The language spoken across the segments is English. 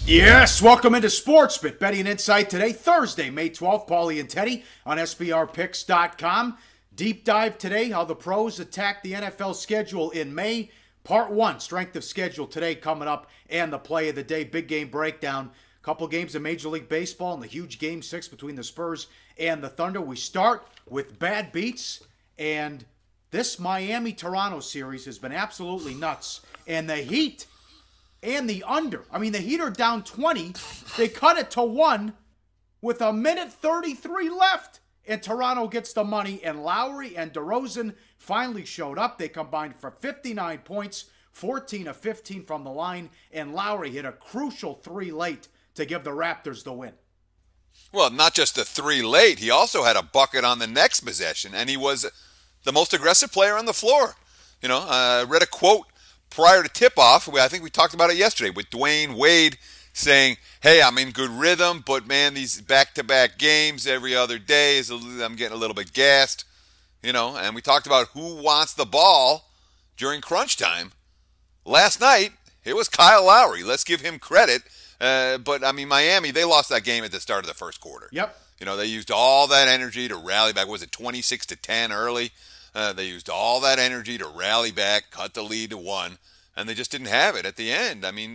Yes, welcome into Sportsbit Betting Insight today, Thursday, May 12th. Pauly and Teddy on SBRpicks.com. Deep dive today, how the pros attack the NFL schedule in May. Part 1, strength of schedule today coming up, and the play of the day, big game breakdown. Couple games of Major League Baseball and the huge Game 6 between the Spurs and the Thunder. We start with bad beats, and this Miami-Toronto series has been absolutely nuts. And the Heat and the under. I mean, the Heat are down 20. They cut it to 1 with a minute 33 left. And Toronto gets the money. And Lowry and DeRozan finally showed up. They combined for 59 points, 14 of 15 from the line. And Lowry hit a crucial 3 late to give the Raptors the win. Well, not just the 3 late. He also had a bucket on the next possession. And he was the most aggressive player on the floor. You know, I read a quote prior to tip-off. I think we talked about it yesterday with Dwayne Wade saying, hey, I'm in good rhythm, but, man, these back-to-back games every other day, I'm getting a little bit gassed. You know, and we talked about who wants the ball during crunch time. Last night, it was Kyle Lowry. Let's give him credit. But, I mean, Miami, they lost that game at the start of the first quarter. Yep. You know, they used all that energy to rally back. Was it 26-10 early? They used all that energy to rally back, cut the lead to 1, and they just didn't have it at the end. I mean,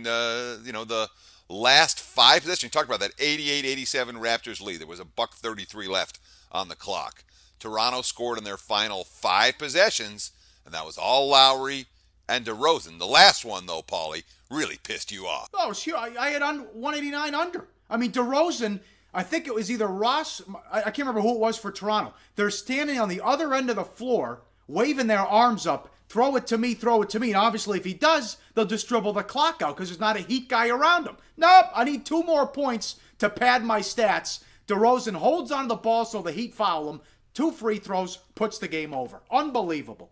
you know, the last 5 possessions, you talked about that 88-87 Raptors lead. There was a $1:33 left on the clock. Toronto scored in their final 5 possessions, and that was all Lowry and DeRozan. The last one, though, Pauly, really pissed you off. Oh, sure. I had 189 under. I mean, DeRozan, I think it was either Ross, I can't remember who it was for Toronto. They're standing on the other end of the floor, waving their arms up, throw it to me, throw it to me. And obviously, if he does, they'll just dribble the clock out because there's not a Heat guy around him. Nope, I need 2 more points to pad my stats. DeRozan holds on to the ball so the Heat foul him. 2 free throws, puts the game over. Unbelievable.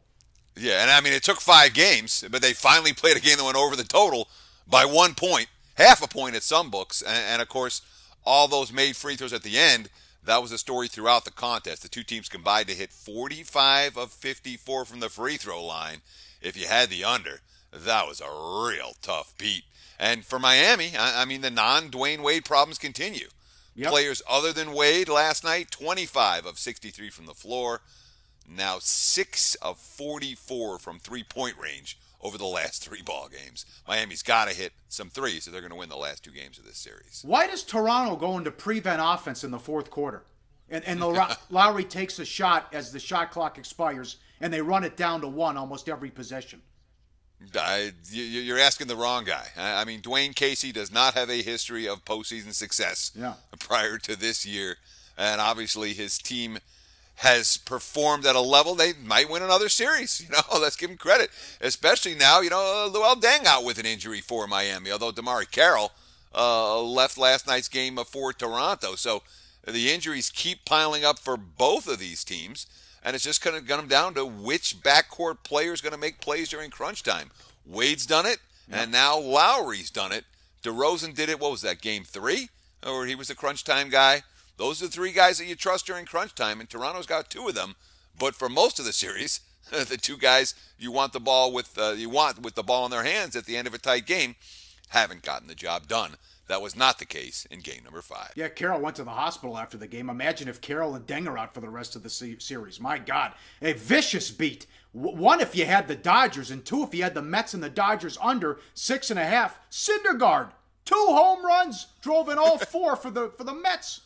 Yeah, and I mean, it took 5 games, but they finally played a game that went over the total by 1 point, half a point at some books, and of course, all those made free throws at the end. That was a story throughout the contest. The 2 teams combined to hit 45 of 54 from the free throw line. If you had the under, that was a real tough beat. And for Miami, I mean, the non-Dwayne Wade problems continue. Yep. Players other than Wade last night, 25 of 63 from the floor. Now 6 of 44 from three-point range over the last 3 ball games. Miami's got to hit some threes if they're going to win the last 2 games of this series. Why does Toronto go into prevent offense in the 4th quarter? And Lowry takes a shot as the shot clock expires, and they run it down to 1 almost every possession. You're asking the wrong guy. I mean, Dwayne Casey does not have a history of postseason success prior to this year. And obviously his team has performed at a level they might win another series. You know, let's give him credit. Especially now, you know, Luol Deng out with an injury for Miami, although Damari Carroll left last night's game for Toronto. So the injuries keep piling up for both of these teams, and it's just going to come down to which backcourt player is going to make plays during crunch time. Wade's done it, and now Lowry's done it. DeRozan did it, what was that, game 3? Or he was the crunch time guy? Those are the 3 guys that you trust during crunch time, and Toronto's got 2 of them. But for most of the series, the 2 guys you want the ball with the ball in their hands at the end of a tight game haven't gotten the job done. That was not the case in game number 5. Yeah, Carroll went to the hospital after the game. Imagine if Carroll and Deng are out for the rest of the series. My God, a vicious beat. 1 if you had the Dodgers, and 2 if you had the Mets and the Dodgers under 6.5. Syndergaard, 2 home runs, drove in all 4 for the Mets.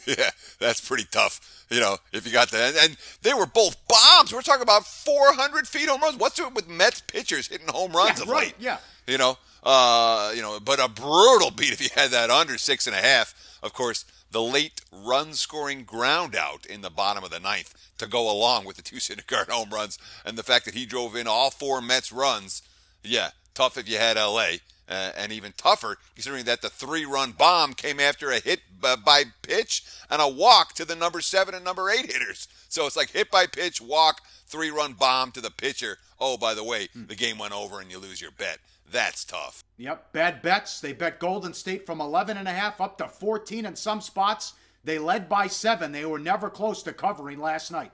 Yeah, that's pretty tough, you know, if you got that. And they were both bombs. We're talking about 400 feet home runs. What's it with Mets pitchers hitting home runs of late? Yeah. You know, but a brutal beat if you had that under 6.5. Of course, the late run-scoring ground out in the bottom of the 9th to go along with the 2 Syndergaard home runs, and the fact that he drove in all 4 Mets runs, yeah, tough if you had L.A., and even tougher considering that the 3-run bomb came after a hit by pitch and a walk to the number 7 and number 8 hitters. So it's like hit by pitch, walk, 3-run bomb to the pitcher. Oh, by the way, the game went over and you lose your bet. That's tough. Yep, bad bets. They bet Golden State from 11.5 up to 14 in some spots. They led by 7. They were never close to covering last night.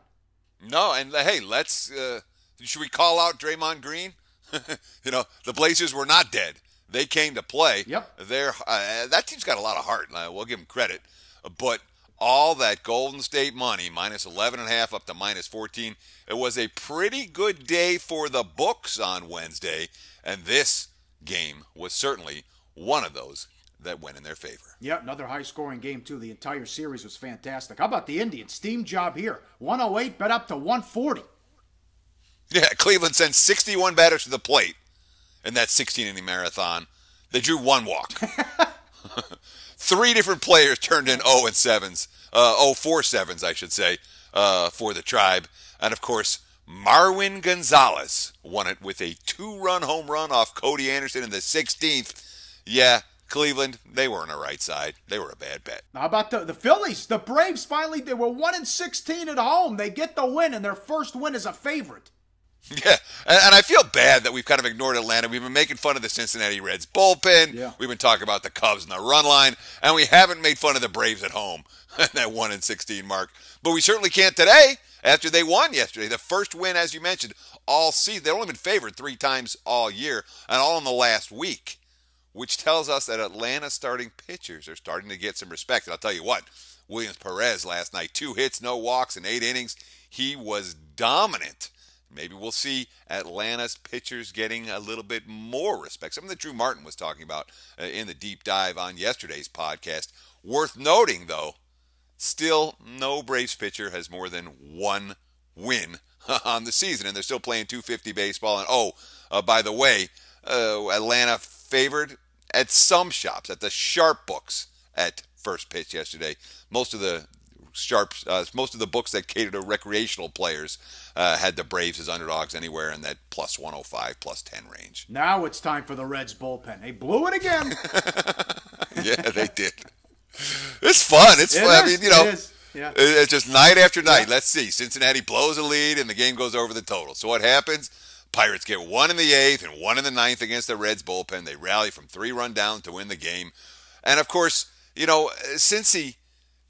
No, and hey, should we call out Draymond Green? You know, the Blazers were not dead. They came to play. Yep. That team's got a lot of heart. We'll give them credit. But all that Golden State money, minus 11.5 up to minus 14, it was a pretty good day for the books on Wednesday. And this game was certainly one of those that went in their favor. Yeah, another high-scoring game, too. The entire series was fantastic. How about the Indians? Steam job here. 108, bet up to 140. Yeah, Cleveland sent 61 batters to the plate in that 16-inning marathon. They drew one walk. 3 different players turned in 0-7s, 0-4-7s, I should say, for the Tribe. And, of course, Marwin Gonzalez won it with a 2-run home run off Cody Anderson in the 16th. Yeah, Cleveland, they were on the right side. They were a bad bet. How about the Phillies? The Braves finally, they were 1-16 at home. They get the win, and their first win as a favorite. Yeah, and I feel bad that we've kind of ignored Atlanta. We've been making fun of the Cincinnati Reds bullpen. Yeah. We've been talking about the Cubs and the run line, and we haven't made fun of the Braves at home at that 1-16 mark. But we certainly can't today after they won yesterday. The first win, as you mentioned, all season. They've only been favored 3 times all year, and all in the last week, which tells us that Atlanta starting pitchers are starting to get some respect. And I'll tell you what, Williams Perez last night, 2 hits, no walks in 8 innings. He was dominant. Maybe we'll see Atlanta's pitchers getting a little bit more respect. Something that Drew Martin was talking about in the deep dive on yesterday's podcast. Worth noting, though, still no Braves pitcher has more than 1 win on the season, and they're still playing .250 baseball. And by the way, Atlanta favored at some shops, at the sharp books at first pitch yesterday. Most of the books that cater to recreational players had the Braves as underdogs anywhere in that plus 105, plus 10 range. Now it's time for the Reds bullpen. They blew it again. Yeah, they did. It's fun. It's fun. I mean, you know, it is. Yeah. It's just night after night. Yeah. Let's see. Cincinnati blows a lead, and the game goes over the total. So what happens? Pirates get 1 in the 8th and 1 in the 9th against the Reds bullpen. They rally from 3-run down to win the game. And, of course, you know, Cincy,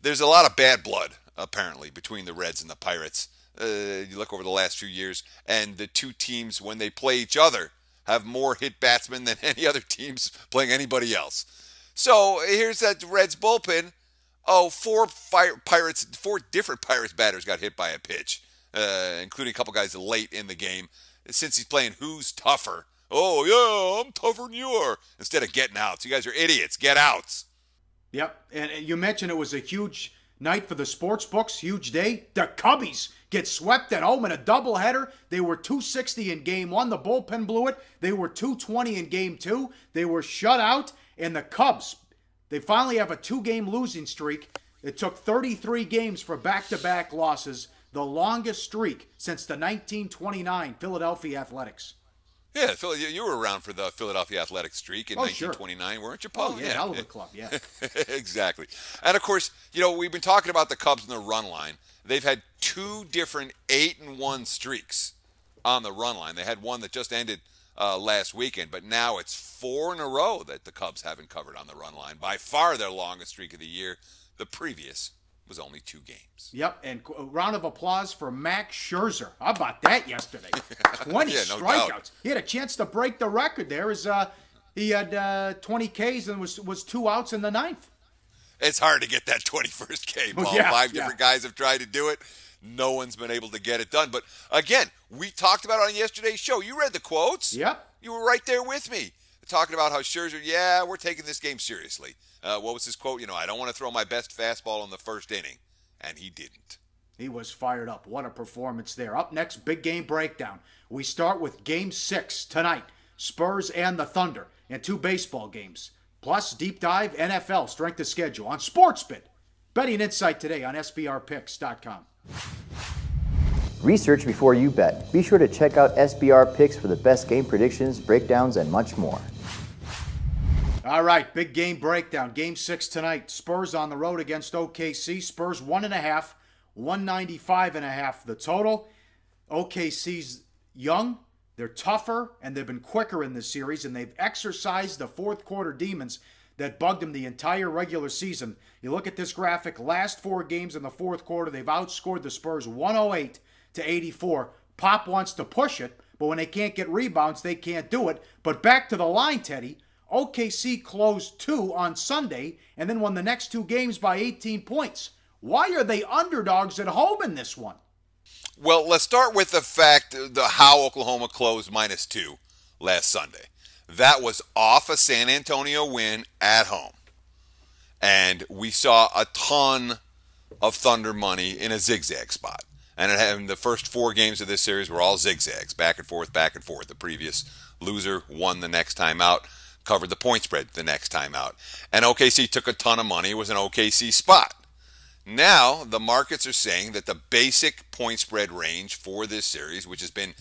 there's a lot of bad blood, apparently, between the Reds and the Pirates. You look over the last few years, and the two teams, when they play each other, have more hit batsmen than any other teams playing anybody else. So here's that Reds bullpen. 4 different Pirates batters got hit by a pitch, including a couple guys late in the game. Since he's playing who's tougher. Oh, yeah, I'm tougher than you are. Instead of getting outs. You guys are idiots. Get outs. Yep, and you mentioned it was a huge night for the sports books, huge day. The Cubbies get swept at home in a doubleheader. They were 260 in game 1. The bullpen blew it. They were 220 in game 2. They were shut out. And the Cubs, they finally have a 2-game losing streak. It took 33 games for back-to-back losses, the longest streak since the 1929 Philadelphia Athletics. Yeah, Phil, you were around for the Philadelphia Athletic streak in 1929, sure. Weren't you, Paul? Oh, yeah, hell of a club, yeah. Exactly. And, of course, you know, we've been talking about the Cubs and the run line. They've had 2 different 8-1 streaks on the run line. They had one that just ended last weekend, but now it's 4 in a row that the Cubs haven't covered on the run line. By far their longest streak of the year. The previous was only 2 games. Yep, and a round of applause for Max Scherzer. How about that yesterday? 20 strikeouts. Doubt. He had a chance to break the record there. He had 20 Ks and was 2 outs in the 9th. It's hard to get that 21st K, Paul. 5 different guys have tried to do it. No one's been able to get it done. But, again, we talked about it on yesterday's show. You read the quotes. Yep. You were right there with me. Talking about how Scherzer, yeah, we're taking this game seriously. What was his quote? You know, I don't want to throw my best fastball in the first inning. And he didn't. He was fired up. What a performance there. Up next, big game breakdown. We start with Game 6 tonight. Spurs and the Thunder. And 2 baseball games. Plus, deep dive NFL strength of schedule on SportsBit. Betting insight today on SBRpicks.com. Research before you bet. Be sure to check out SBR Picks for the best game predictions, breakdowns, and much more. All right, big game breakdown. Game 6 tonight. Spurs on the road against OKC. Spurs 1.5, 195.5 the total. OKC's young, they're tougher, and they've been quicker in this series, and they've exercised the fourth quarter demons that bugged them the entire regular season. You look at this graphic, last 4 games in the fourth quarter, they've outscored the Spurs 108 to 84. Pop wants to push it, but when they can't get rebounds, they can't do it. But back to the line, Teddy. OKC closed 2 on Sunday and then won the next 2 games by 18 points. Why are they underdogs at home in this one? Well, let's start with the fact how Oklahoma closed -2 last Sunday. That was off a San Antonio win at home. And we saw a ton of Thunder money in a zigzag spot. And the first 4 games of this series were all zigzags, back and forth, back and forth. The previous loser won the next time out, covered the point spread the next time out. And OKC took a ton of money. It was an OKC spot. Now, the markets are saying that the basic point spread range for this series, which has been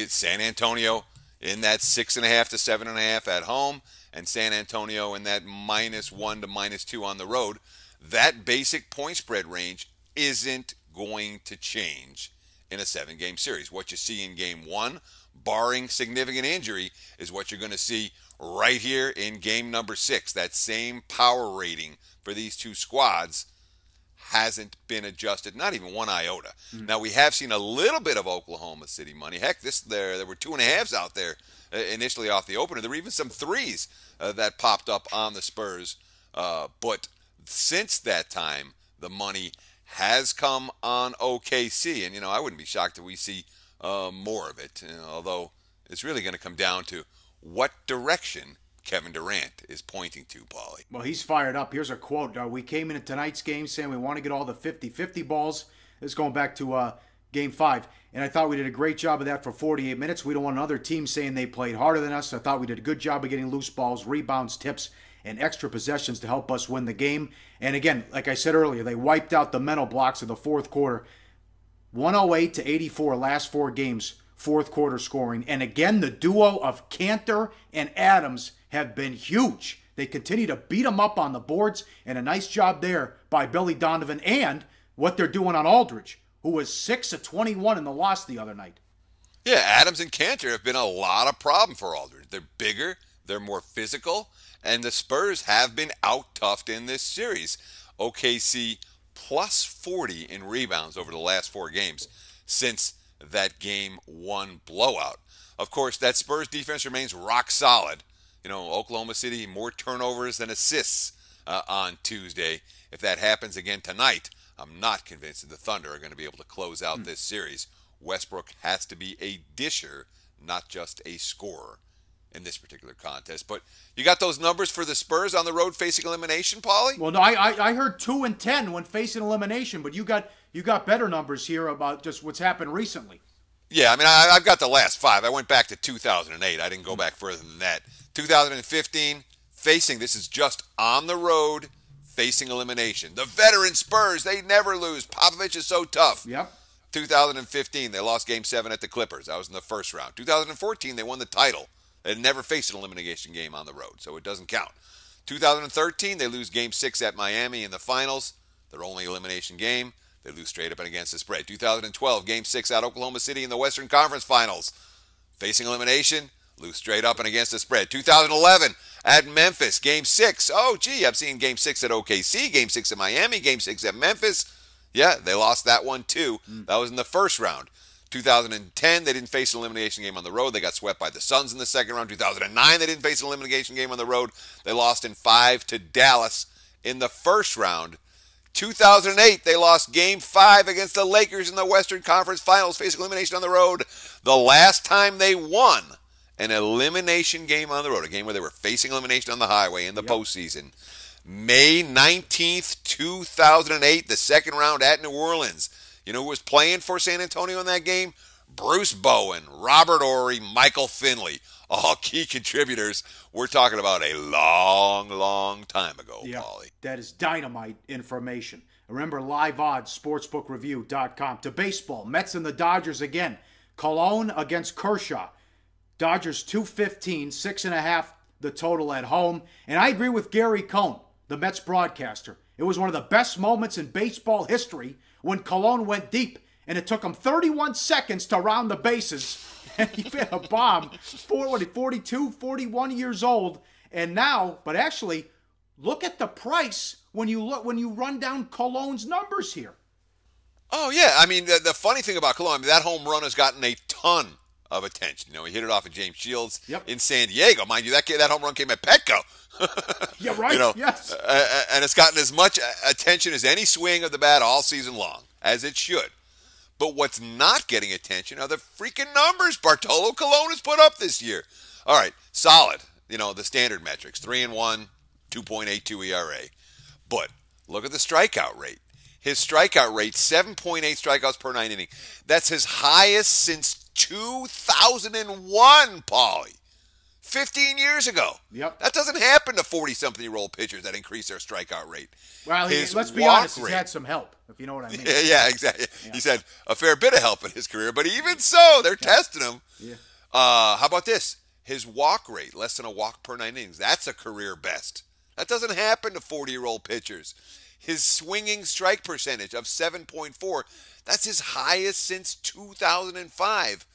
San Antonio in that 6.5 to 7.5 at home, and San Antonio in that -1 to -2 on the road, that basic point spread range isn't going to change in a 7-game series. What you see in game 1, barring significant injury, is what you're going to see right here in game number 6. That same power rating for these two squads hasn't been adjusted, not even 1 iota. Now, we have seen a little bit of Oklahoma City money. Heck, there were 2.5s out there initially off the opener. There were even some 3s that popped up on the Spurs. But since that time, the money has come on OKC. And, I wouldn't be shocked if we see more of it, although it's really going to come down to what direction Kevin Durant is pointing to, Pauly. Well, he's fired up. Here's a quote. We came into tonight's game saying we want to get all the 50-50 balls. This is going back to Game 5. And I thought we did a great job of that for 48 minutes. We don't want another team saying they played harder than us. I thought we did a good job of getting loose balls, rebounds, tips, and extra possessions to help us win the game. And again, like I said earlier, they wiped out the mental blocks of the fourth quarter. 108 to 84 last 4 games, fourth quarter scoring. And again, the duo of Cantor and Adams have been huge. They continue to beat them up on the boards, and a nice job there by Billy Donovan and what they're doing on Aldridge, who was 6 of 21 in the loss the other night. Yeah, Adams and Cantor have been a lot of problem for Aldridge. They're bigger, they're more physical, and the Spurs have been out-toughed in this series. OKC plus 40 in rebounds over the last 4 games since that Game 1 blowout. Of course, that Spurs defense remains rock solid. Oklahoma City, more turnovers than assists on Tuesday. If that happens again tonight, I'm not convinced that the Thunder are going to be able to close out this series. Westbrook has to be a disher, not just a scorer in this particular contest. But you got those numbers for the Spurs on the road facing elimination, Pauly? Well, no, I heard 2 and 10 when facing elimination, but you got better numbers here about just what's happened recently. Yeah, I mean, I've got the last 5. I went back to 2008. I didn't go back further than that. 2015, this is just on the road, facing elimination. The veteran Spurs, they never lose. Popovich is so tough. Yep. 2015, they lost Game 7 at the Clippers. That was in the first round. 2014, they won the title. They had never faced an elimination game on the road, so it doesn't count. 2013, they lose Game 6 at Miami in the finals. Their only elimination game. They lose straight up and against the spread. 2012, Game 6 at Oklahoma City in the Western Conference Finals. Facing elimination, lose straight up and against the spread. 2011 at Memphis, Game 6. Oh, gee, I've seen Game 6 at OKC, Game 6 at Miami, Game 6 at Memphis. Yeah, they lost that one too. That was in the first round. 2010, they didn't face an elimination game on the road. They got swept by the Suns in the second round. 2009, they didn't face an elimination game on the road. They lost in 5 to Dallas in the first round. 2008, they lost Game 5 against the Lakers in the Western Conference Finals, facing elimination on the road. The last time they won an elimination game on the road, a game where they were facing elimination on the highway in the postseason, May 19th, 2008, the second round at New Orleans. You know who was playing for San Antonio in that game? Bruce Bowen, Robert Horry, Michael Finley, all key contributors. We're talking about a long, long time ago, Pauly. That is dynamite information. Remember, live odds, sportsbookreview.com. To baseball, Mets and the Dodgers again. Cologne against Kershaw. Dodgers 215, 6.5 the total at home. And I agree with Gary Cohn, the Mets broadcaster. It was one of the best moments in baseball history when Cologne went deep, and it took him 31 seconds to round the bases. And he hit a bomb, 42, 41 years old. And now, but actually, look at the price when you run down Cologne's numbers here. Oh, yeah. I mean, the funny thing about Cologne, that home run has gotten a ton of attention. He hit it off of James Shields Yep. in San Diego. Mind you, that home run came at Petco. Yeah, right. Yes. And it's gotten as much attention as any swing of the bat all season long, as it should. But what's not getting attention are the freaking numbers Bartolo Colon has put up this year. All right, solid. The standard metrics, 3-1, 2.82 ERA. But look at the strikeout rate. His strikeout rate, 7.8 strikeouts per 9 inning. That's his highest since 2001, Pauly. 15 years ago. Yep. That doesn't happen to 40-something-year-old pitchers that increase their strikeout rate. Well, let's be honest, he's had some help, if you know what I mean. Yeah, exactly. Yeah. He's had a fair bit of help in his career, but even so, they're testing him. Yeah. How about this? His walk rate, less than a walk per 9 innings. That's a career best. That doesn't happen to 40-year-old pitchers. His swinging strike percentage of 7.4, that's his highest since 2005.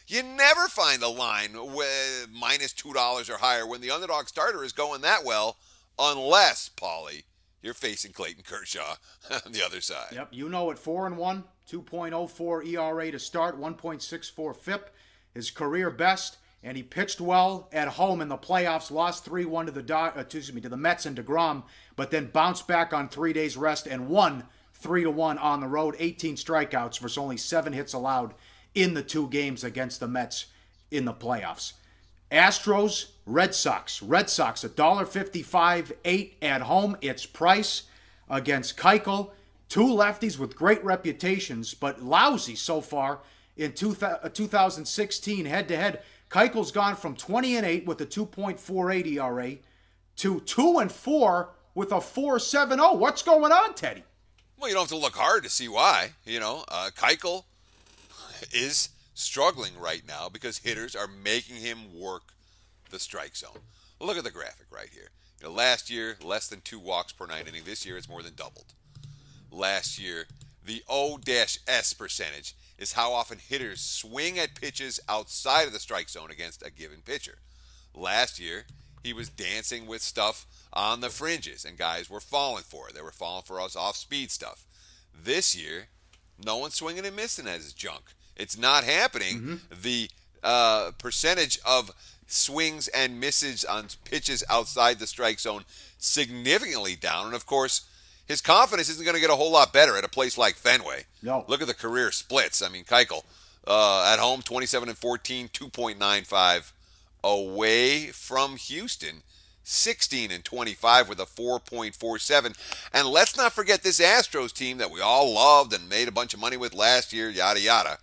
You never find a line with minus $2 or higher when the underdog starter is going that well, unless, Pauly, you're facing Clayton Kershaw on the other side. Yep, at 4-1, 2.04 ERA to start, 1.64 FIP, his career best, and he pitched well at home in the playoffs. Lost 3-1 to the Mets and DeGrom, but then bounced back on 3 days rest and won 3-1 on the road. 18 strikeouts versus only 7 hits allowed in the 2 games against the Mets in the playoffs. Astros, Red Sox. Red Sox, $1.55.8 at home. It's Price against Keuchel. 2 lefties with great reputations, but lousy so far in 2016 head-to-head. Keuchel's gone from 20-8 with a 2.48 ERA to 2-4 with a 4.70. What's going on, Teddy? Well, you don't have to look hard to see why. Keuchel is struggling right now because hitters are making him work the strike zone. Look at the graphic right here. Last year, less than 2 walks per 9 inning. This year, it's more than doubled. Last year, the O-S percentage is how often hitters swing at pitches outside of the strike zone against a given pitcher. Last year, he was dancing with stuff on the fringes, and guys were falling for it. They were falling for us off-speed stuff. This year, no one's swinging and missing at his junk. It's not happening. Mm-hmm. The percentage of swings and misses on pitches outside the strike zone significantly down, and of course, his confidence isn't going to get a whole lot better at a place like Fenway. No. Look at the career splits. Keuchel, at home, 27-14, 2.95. Away from Houston, 16-25 with a 4.47. And let's not forget this Astros team that we all loved and made a bunch of money with last year, yada, yada.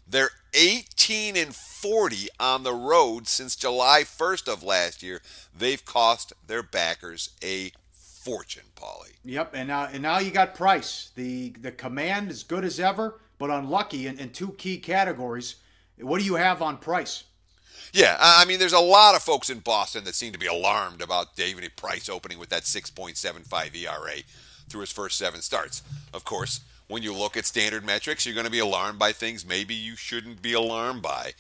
They're 18-40 on the road since July 1st of last year. They've cost their backers a fortune, Pauly. Yep, and now you got Price. The command is good as ever, but unlucky in 2 key categories. What do you have on Price? Yeah, there's a lot of folks in Boston that seem to be alarmed about David Price opening with that 6.75 ERA through his first 7 starts. Of course, when you look at standard metrics, you're going to be alarmed by things maybe you shouldn't be alarmed by.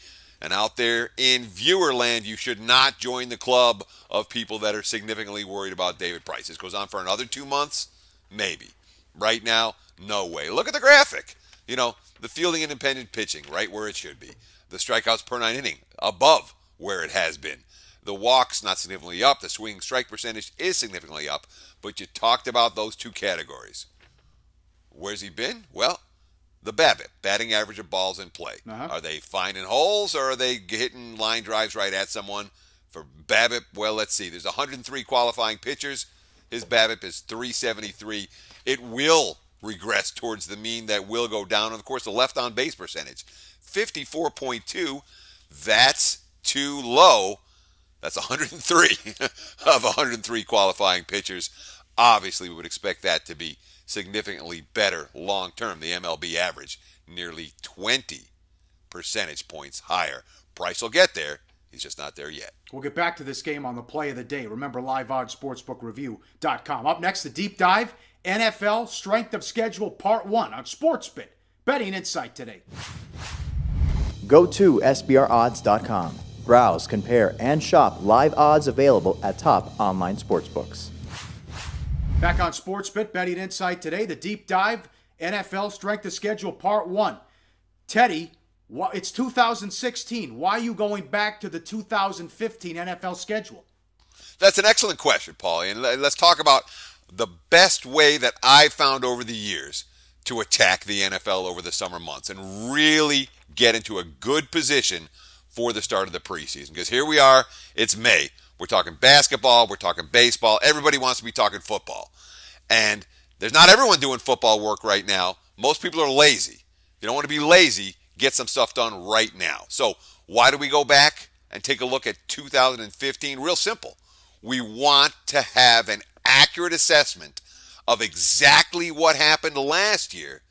And out there in viewer land, you should not join the club of people that are significantly worried about David Price. This goes on for another 2 months? Maybe. Right now, no way. Look at the graphic. The fielding independent pitching, right where it should be. The strikeouts per 9 inning, above where it has been. The walks, not significantly up. The swing strike percentage is significantly up. But you talked about those 2 categories. Where's he been? Well, the BABIP, batting average of balls in play. Uh-huh. Are they finding holes or are they hitting line drives right at someone? For BABIP, well, let's see. There's 103 qualifying pitchers. His BABIP is 373. It will regress towards the mean. That will go down. And, of course, the left on base percentage, 54.2. That's too low. That's 103 of 103 qualifying pitchers. Obviously, we would expect that to be significantly better long term. The MLB average, nearly 20 percentage points higher. Price will get there. He's just not there yet. We'll get back to this game on the play of the day. Remember, liveoddsportsbookreview.com. Up next, the deep dive, NFL Strength of Schedule Part 1 on SportsBit. Betting Insight today. Go to SBRodds.com. Browse, compare, and shop live odds available at top online sportsbooks. Back on SportsBit, Betting Insight today, the deep dive, NFL Strength of Schedule Part 1. Teddy, It's 2016. Why are you going back to the 2015 NFL schedule? That's an excellent question, Paulie. And let's talk about the best way that I've found over the years to attack the NFL over the summer months and really get into a good position for the start of the preseason. Because here we are, it's May. We're talking basketball, we're talking baseball. Everybody wants to be talking football. And there's not everyone doing football work right now. Most people are lazy. If you don't want to be lazy, get some stuff done right now. So why do we go back and take a look at 2015? Real simple. We want to have an accurate assessment of exactly what happened last year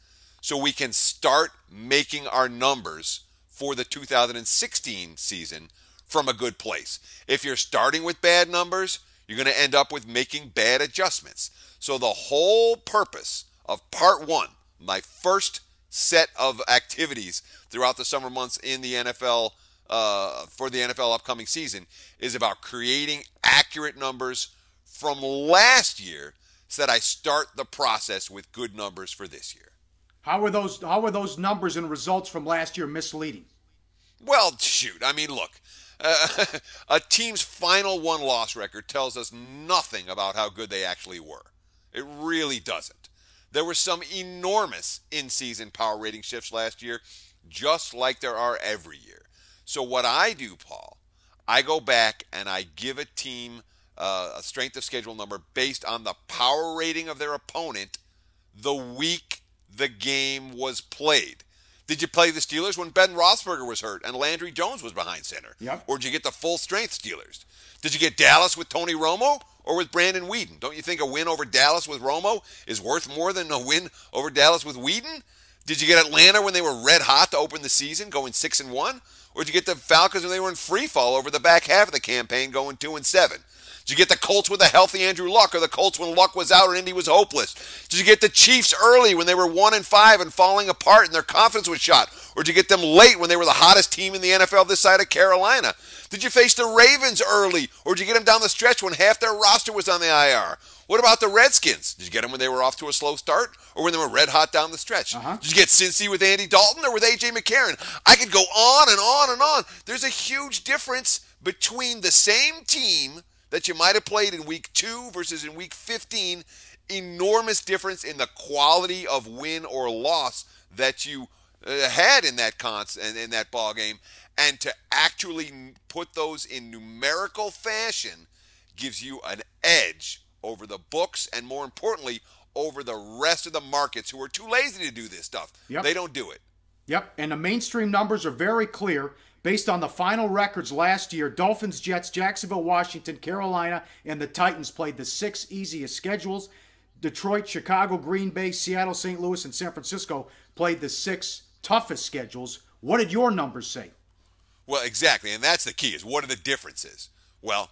so we can start making our numbers for the 2016 season from a good place. If you're starting with bad numbers, you're going to end up with making bad adjustments. So the whole purpose of part one, my first set of activities throughout the summer months in the NFL, for the NFL upcoming season, is about creating accurate numbers from last year so that I start the process with good numbers for this year. How were those numbers and results from last year misleading? Well, shoot. I mean, look. A team's final one-loss record tells us nothing about how good they actually were. It really doesn't. There were some enormous in-season power rating shifts last year, just like there are every year. So what I do, Paul, I go back and I give a team a strength of schedule number based on the power rating of their opponent the week the game was played. Did you play the Steelers when Ben Roethlisberger was hurt and Landry Jones was behind center? Yep. Or did you get the full-strength Steelers? Did you get Dallas with Tony Romo or with Brandon Weeden? Don't you think a win over Dallas with Romo is worth more than a win over Dallas with Weeden? Did you get Atlanta when they were red hot to open the season, going 6-1? Or did you get the Falcons when they were in free fall over the back half of the campaign, going 2-7? Did you get the Colts with a healthy Andrew Luck, or the Colts when Luck was out and Indy was hopeless? Did you get the Chiefs early when they were 1-5 and falling apart and their confidence was shot? Or did you get them late when they were the hottest team in the NFL this side of Carolina? Did you face the Ravens early, or did you get them down the stretch when half their roster was on the IR? What about the Redskins? Did you get them when they were off to a slow start, or when they were red hot down the stretch? Did you get Cincy with Andy Dalton, or with A.J. McCarron? I could go on and on and on. There's a huge difference between the same team that you might have played in week 2 versus in week 15. Enormous difference in the quality of win or loss that you had in that in that ball game, and to actually put those in numerical fashion gives you an edge over the books, and more importantly, over the rest of the markets who are too lazy to do this stuff. Yep. They don't do it. Yep, and the mainstream numbers are very clear. Based on the final records last year, Dolphins, Jets, Jacksonville, Washington, Carolina, and the Titans played the 6 easiest schedules. Detroit, Chicago, Green Bay, Seattle, St. Louis, and San Francisco played the 6 toughest schedules. What did your numbers say? Well, exactly, and that's the key, is what are the differences? Well,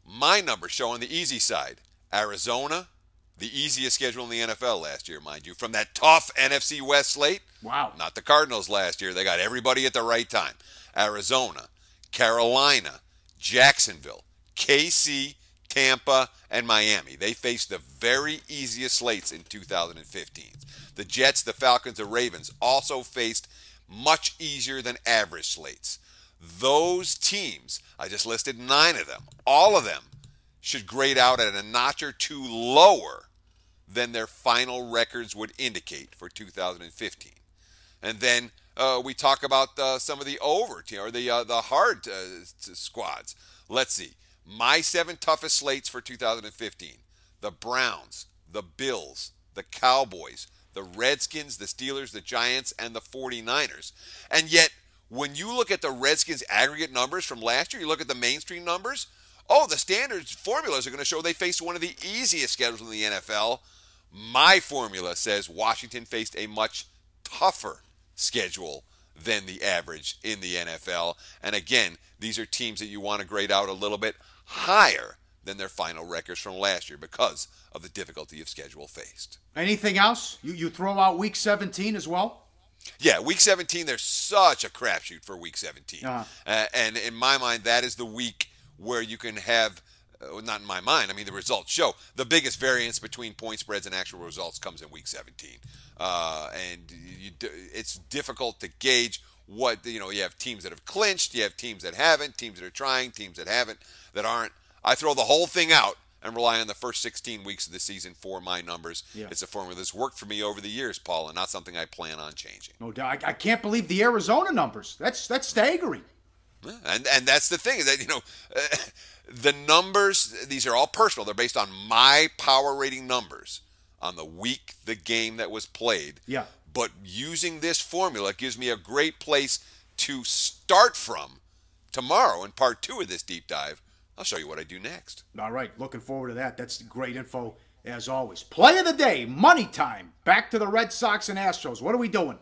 my numbers show on the easy side, Arizona, the easiest schedule in the NFL last year, mind you, from that tough NFC West slate. Wow. Not the Cardinals last year. They got everybody at the right time. Arizona, Carolina, Jacksonville, KC, Tampa, and Miami. They faced the very easiest slates in 2015. The Jets, the Falcons, the Ravens also faced much easier than average slates. Those teams, I just listed 9 of them, all of them should grade out at a notch or two lower than their final records would indicate for 2015. And then we talk about some of the the hard squads. Let's see. My 7 toughest slates for 2015. The Browns, the Bills, the Cowboys, the Redskins, the Steelers, the Giants, and the 49ers. And yet, when you look at the Redskins' aggregate numbers from last year, you look at the mainstream numbers, the standard formulas are going to show they faced one of the easiest schedules in the NFL. My formula says Washington faced a much tougher schedule than the average in the NFL. And again, these are teams that you want to grade out a little bit higher than their final records from last year because of the difficulty of schedule faced. Anything else? You throw out Week 17 as well? Yeah, Week 17, there's such a crapshoot for Week 17. And in my mind, that is the week where you can have, not in my mind, I mean the results show, the biggest variance between point spreads and actual results comes in Week 17. And it's difficult to gauge you have teams that have clinched, you have teams that haven't, teams that are trying, teams that haven't, that aren't. I throw the whole thing out and rely on the first 16 weeks of the season for my numbers. Yeah. It's a formula that's worked for me over the years, Paul, and not something I plan on changing. No doubt. I can't believe the Arizona numbers. That's staggering. And that's the thing, that, the numbers, these are all personal. They're based on my power rating numbers on the week, the game that was played. Yeah. But using this formula gives me a great place to start from tomorrow in part 2 of this deep dive. I'll show you what I do next. All right. Looking forward to that. That's great info, as always. Play of the day, money time. Back to the Red Sox and Astros. What are we doing?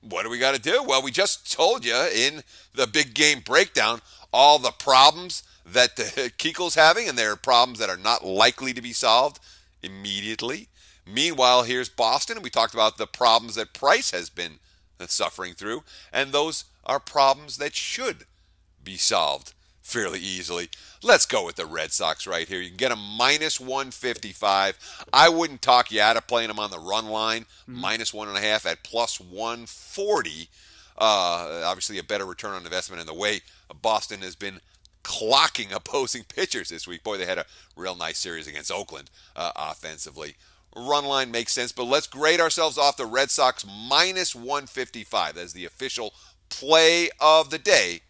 What do we got to do? Well, we just told you in the big game breakdown all the problems that Keuchel's having, and there are problems that are not likely to be solved immediately. Meanwhile, here's Boston, and we talked about the problems that Price has been suffering through, and those are problems that should be solved fairly easily. Let's go with the Red Sox right here. You can get them minus 155. I wouldn't talk you out of playing them on the run line, minus 1.5 at plus 140. Obviously, a better return on investment in the way Boston has been clocking opposing pitchers this week. Boy, they had a real nice series against Oakland offensively. Run line makes sense, but let's grade ourselves off the Red Sox minus 155 as the official play of the day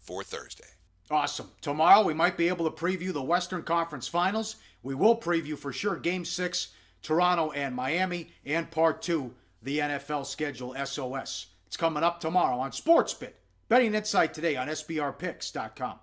for Thursday. Awesome. Tomorrow we might be able to preview the Western Conference Finals. We will preview for sure Game 6, Toronto and Miami, and Part 2, the NFL schedule SOS. It's coming up tomorrow on SportsBit. Betting Insight today on SBRPicks.com.